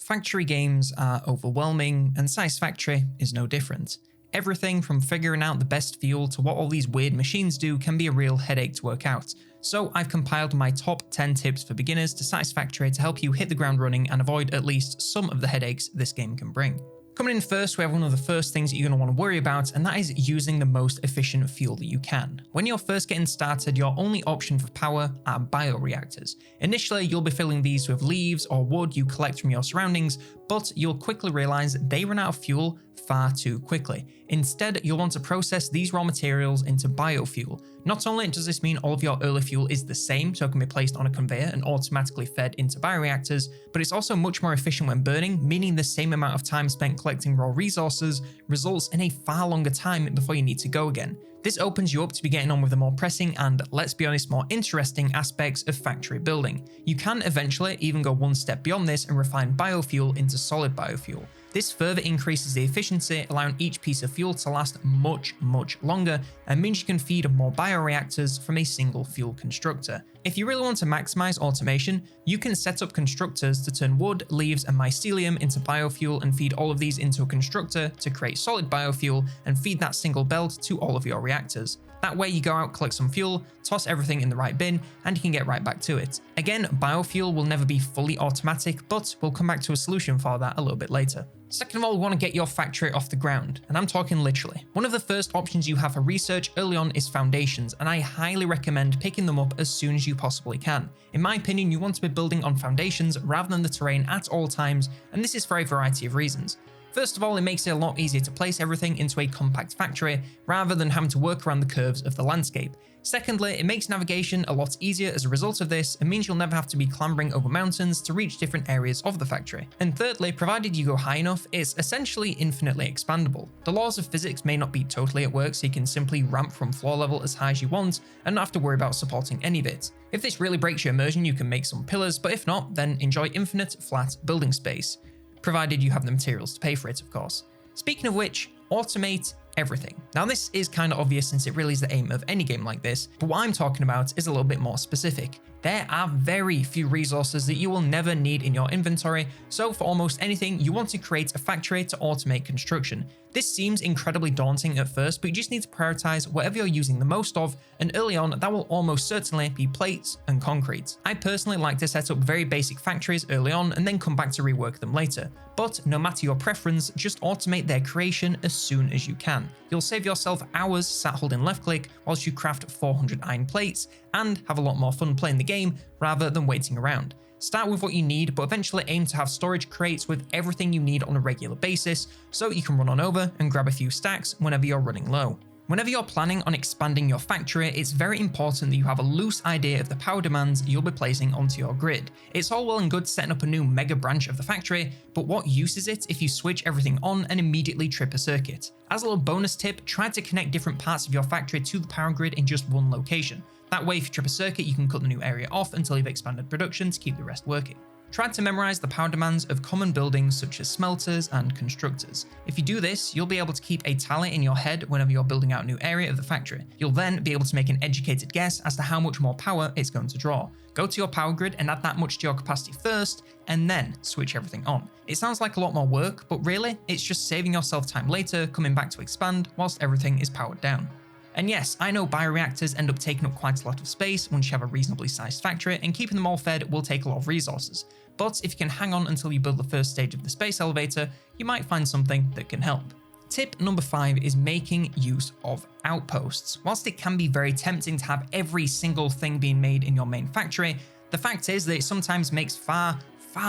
Factory games are overwhelming, and Satisfactory is no different. Everything from figuring out the best fuel to what all these weird machines do can be a real headache to work out. So I've compiled my top 10 tips for beginners to Satisfactory to help you hit the ground running and avoid at least some of the headaches this game can bring. Coming in first, we have one of the first things that you're going to want to worry about, and that is using the most efficient fuel that you can. When you're first getting started, your only option for power are bioreactors. Initially, you'll be filling these with leaves or wood you collect from your surroundings, but you'll quickly realize they run out of fuel far too quickly. Instead, you'll want to process these raw materials into biofuel. Not only does this mean all of your early fuel is the same, so it can be placed on a conveyor and automatically fed into bioreactors, but it's also much more efficient when burning, meaning the same amount of time spent collecting raw resources results in a far longer time before you need to go again. This opens you up to be getting on with the more pressing and, let's be honest, more interesting aspects of factory building. You can eventually even go one step beyond this and refine biofuel into solid biofuel. This further increases the efficiency, allowing each piece of fuel to last much longer, and means you can feed more bioreactors from a single fuel constructor. If you really want to maximize automation, you can set up constructors to turn wood, leaves, and mycelium into biofuel and feed all of these into a constructor to create solid biofuel and feed that single belt to all of your reactors. That way you go out, collect some fuel, toss everything in the right bin, and you can get right back to it. Again, biofuel will never be fully automatic, but we'll come back to a solution for that a little bit later. Second of all, we want to get your factory off the ground, and I'm talking literally. One of the first options you have for research early on is foundations, and I highly recommend picking them up as soon as you possibly can. In my opinion, you want to be building on foundations rather than the terrain at all times, and this is for a variety of reasons. First of all, it makes it a lot easier to place everything into a compact factory rather than having to work around the curves of the landscape. Secondly, it makes navigation a lot easier as a result of this and means you'll never have to be clambering over mountains to reach different areas of the factory. And thirdly, provided you go high enough, it's essentially infinitely expandable. The laws of physics may not be totally at work, so you can simply ramp from floor level as high as you want and not have to worry about supporting any of it. If this really breaks your immersion, you can make some pillars, but if not, then enjoy infinite flat building space. Provided you have the materials to pay for it, of course. Speaking of which, automate everything. Now this is kind of obvious since it really is the aim of any game like this, but what I'm talking about is a little bit more specific. There are very few resources that you will never need in your inventory, so for almost anything, you want to create a factory to automate construction. This seems incredibly daunting at first, but you just need to prioritize whatever you're using the most of, and early on, that will almost certainly be plates and concrete. I personally like to set up very basic factories early on and then come back to rework them later. But no matter your preference, just automate their creation as soon as you can. You'll save yourself hours sat holding left click whilst you craft 400 iron plates, and have a lot more fun playing the game rather than waiting around. Start with what you need, but eventually aim to have storage crates with everything you need on a regular basis, so you can run on over and grab a few stacks whenever you're running low. Whenever you're planning on expanding your factory, it's very important that you have a loose idea of the power demands you'll be placing onto your grid. It's all well and good setting up a new mega branch of the factory, but what use is it if you switch everything on and immediately trip a circuit? As a little bonus tip, try to connect different parts of your factory to the power grid in just one location. That way, if you trip a circuit, you can cut the new area off until you've expanded production to keep the rest working. Try to memorize the power demands of common buildings such as smelters and constructors. If you do this, you'll be able to keep a tally in your head whenever you're building out a new area of the factory. You'll then be able to make an educated guess as to how much more power it's going to draw. Go to your power grid and add that much to your capacity first, and then switch everything on. It sounds like a lot more work, but really, it's just saving yourself time later, coming back to expand whilst everything is powered down. And yes, I know bioreactors end up taking up quite a lot of space once you have a reasonably sized factory, and keeping them all fed will take a lot of resources. But if you can hang on until you build the first stage of the space elevator, you might find something that can help. Tip number 5 is making use of outposts. Whilst it can be very tempting to have every single thing being made in your main factory, the fact is that it sometimes makes far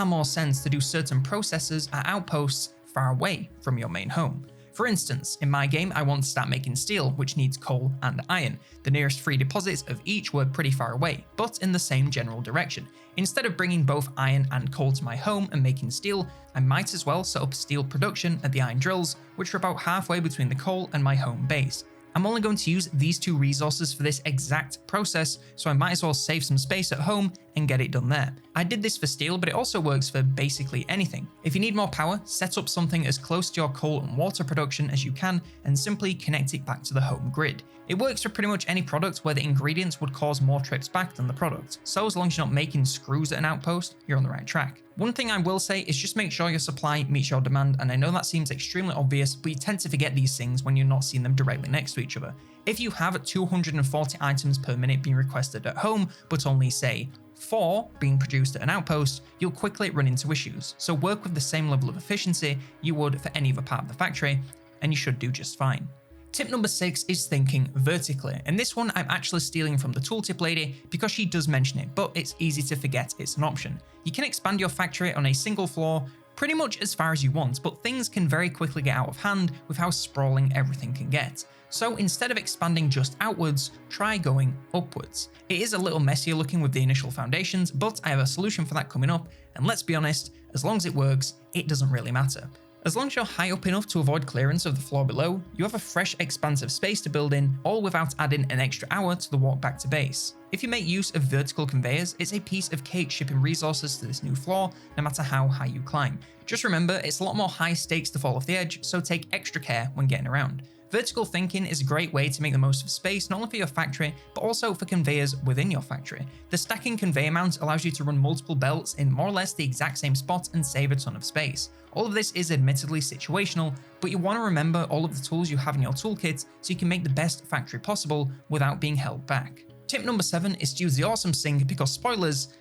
more sense to do certain processes at outposts far away from your main home. For instance, in my game, I want to start making steel, which needs coal and iron. The nearest 3 deposits of each were pretty far away, but in the same general direction. Instead of bringing both iron and coal to my home and making steel, I might as well set up steel production at the iron drills, which are about halfway between the coal and my home base. I'm only going to use these 2 resources for this exact process, so I might as well save some space at home and get it done there. I did this for steel, but it also works for basically anything. If you need more power, set up something as close to your coal and water production as you can and simply connect it back to the home grid. It works for pretty much any product where the ingredients would cause more trips back than the product, so as long as you're not making screws at an outpost, you're on the right track. One thing I will say is just make sure your supply meets your demand, and I know that seems extremely obvious, but you tend to forget these things when you're not seeing them directly next to each other. If you have 240 items per minute being requested at home, but only say 4 being produced at an outpost, you'll quickly run into issues, so work with the same level of efficiency you would for any other part of the factory, and you should do just fine. Tip number 6 is thinking vertically, and this one I'm actually stealing from the tooltip lady because she does mention it, but it's easy to forget it's an option. You can expand your factory on a single floor pretty much as far as you want, but things can very quickly get out of hand with how sprawling everything can get. So instead of expanding just outwards, try going upwards. It is a little messier looking with the initial foundations, but I have a solution for that coming up, and let's be honest, as long as it works, it doesn't really matter. As long as you're high up enough to avoid clearance of the floor below, you have a fresh, expansive space to build in, all without adding an extra hour to the walk back to base. If you make use of vertical conveyors, it's a piece of cake shipping resources to this new floor, no matter how high you climb. Just remember, it's a lot more high stakes to fall off the edge, so take extra care when getting around. Vertical thinking is a great way to make the most of space, not only for your factory, but also for conveyors within your factory. The stacking conveyor mount allows you to run multiple belts in more or less the exact same spot and save a ton of space. All of this is admittedly situational, but you want to remember all of the tools you have in your toolkit so you can make the best factory possible without being held back. Tip number 7 is to use the awesome sink because spoilers,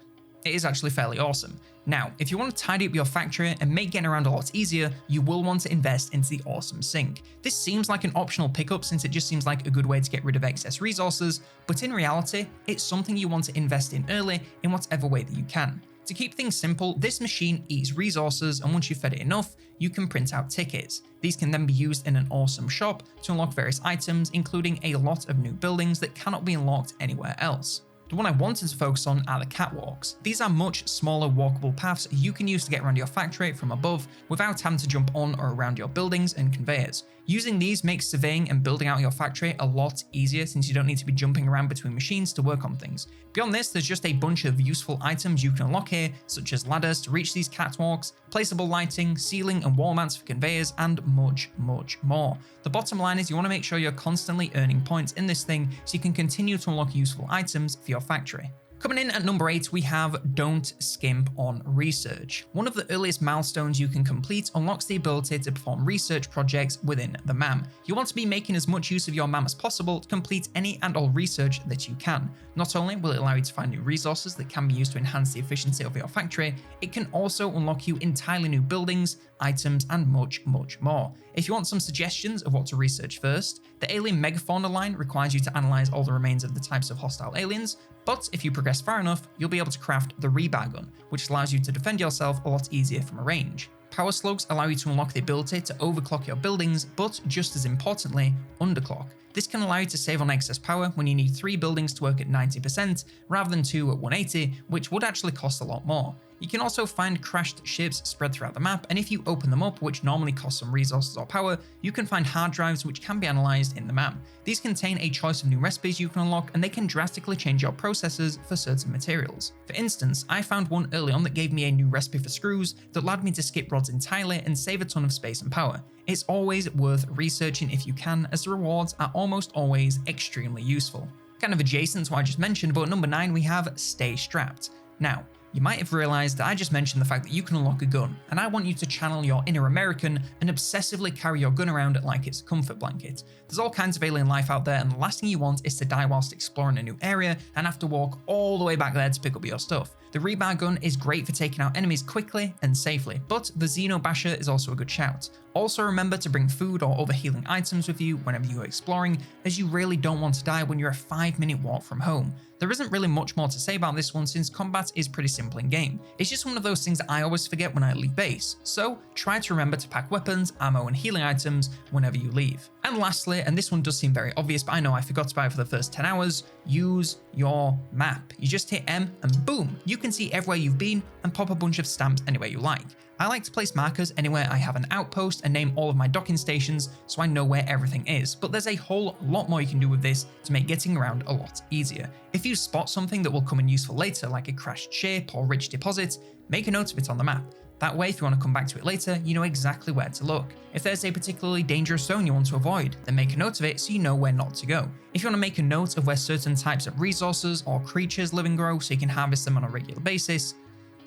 it is actually fairly awesome. Now, if you want to tidy up your factory and make getting around a lot easier, you will want to invest into the awesome sink. This seems like an optional pickup since it just seems like a good way to get rid of excess resources, but in reality, it's something you want to invest in early in whatever way that you can. To keep things simple, this machine eats resources, and once you've fed it enough, you can print out tickets. These can then be used in an awesome shop to unlock various items, including a lot of new buildings that cannot be unlocked anywhere else. The one I wanted to focus on are the catwalks. These are much smaller walkable paths you can use to get around your factory from above without having to jump on or around your buildings and conveyors. Using these makes surveying and building out your factory a lot easier since you don't need to be jumping around between machines to work on things. Beyond this, there's just a bunch of useful items you can unlock here, such as ladders to reach these catwalks, placeable lighting, ceiling and wall mounts for conveyors, and much, much more. The bottom line is you want to make sure you're constantly earning points in this thing so you can continue to unlock useful items for your factory. Coming in at number 8, we have Don't Skimp on Research. One of the earliest milestones you can complete unlocks the ability to perform research projects within the MAM. You want to be making as much use of your MAM as possible to complete any and all research that you can. Not only will it allow you to find new resources that can be used to enhance the efficiency of your factory, it can also unlock you entirely new buildings, items, and much, much more. If you want some suggestions of what to research first, the Alien Megafauna line requires you to analyze all the remains of the types of hostile aliens, but if you progress far enough, you'll be able to craft the rebar gun, which allows you to defend yourself a lot easier from a range. Power slugs allow you to unlock the ability to overclock your buildings, but just as importantly, underclock. This can allow you to save on excess power when you need 3 buildings to work at 90% rather than 2 at 180, which would actually cost a lot more. You can also find crashed ships spread throughout the map, and if you open them up, which normally costs some resources or power, you can find hard drives which can be analysed in the map. These contain a choice of new recipes you can unlock, and they can drastically change your processes for certain materials. For instance, I found one early on that gave me a new recipe for screws that allowed me to skip rods entirely and save a ton of space and power. It's always worth researching if you can, as the rewards are almost always extremely useful. Kind of adjacent to what I just mentioned, but at number 9 we have Stay Strapped. Now, you might have realized that I just mentioned the fact that you can unlock a gun, and I want you to channel your inner American and obsessively carry your gun around like it's a comfort blanket. There's all kinds of alien life out there, and the last thing you want is to die whilst exploring a new area and have to walk all the way back there to pick up your stuff. The rebar gun is great for taking out enemies quickly and safely, but the Xeno Basher is also a good shout. Also remember to bring food or other healing items with you whenever you are exploring, as you really don't want to die when you're a 5-minute walk from home. There isn't really much more to say about this one since combat is pretty simple in game. It's just one of those things that I always forget when I leave base, so try to remember to pack weapons, ammo and healing items whenever you leave. And lastly, and this one does seem very obvious, but I know I forgot about it for the first 10 hours, use your map. You just hit M and boom, you can see everywhere you've been and pop a bunch of stamps anywhere you like. I like to place markers anywhere I have an outpost and name all of my docking stations so I know where everything is, but there's a whole lot more you can do with this to make getting around a lot easier. If you spot something that will come in useful later, like a crashed ship or rich deposits, make a note of it on the map. That way, if you want to come back to it later, you know exactly where to look. If there's a particularly dangerous zone you want to avoid, then make a note of it so you know where not to go. If you want to make a note of where certain types of resources or creatures live and grow so you can harvest them on a regular basis,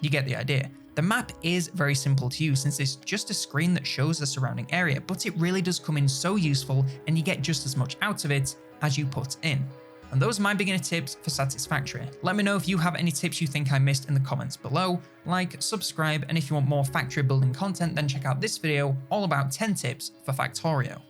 you get the idea. The map is very simple to use since it's just a screen that shows the surrounding area, but it really does come in so useful and you get just as much out of it as you put in. And those are my beginner tips for Satisfactory. Let me know if you have any tips you think I missed in the comments below. Like, subscribe, and if you want more factory building content, then check out this video all about 10 tips for Factorio.